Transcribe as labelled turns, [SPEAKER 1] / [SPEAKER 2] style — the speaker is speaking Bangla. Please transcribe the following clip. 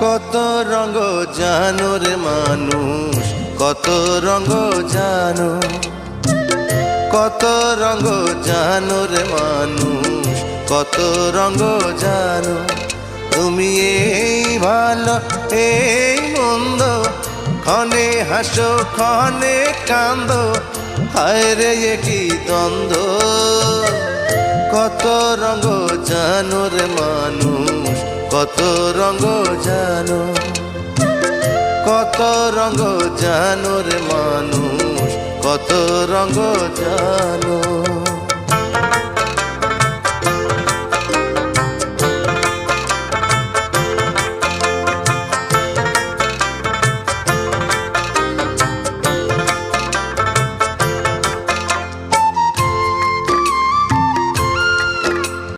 [SPEAKER 1] কত রঙ জানো রে মানুষ, কত রঙ জানো, কত রঙ জানো রে মানুষ, কত রঙ জানো। তুমি এই ভালো এই মন্দ, ক্ষণে হাসো ক্ষণে কান্দো, হায় রে কি দ্বন্দ্ব। কত রঙ জানো রে মানুষ, কত রঙ জানো, কত রঙ জানো রে মানুষ, কত রঙ জানো।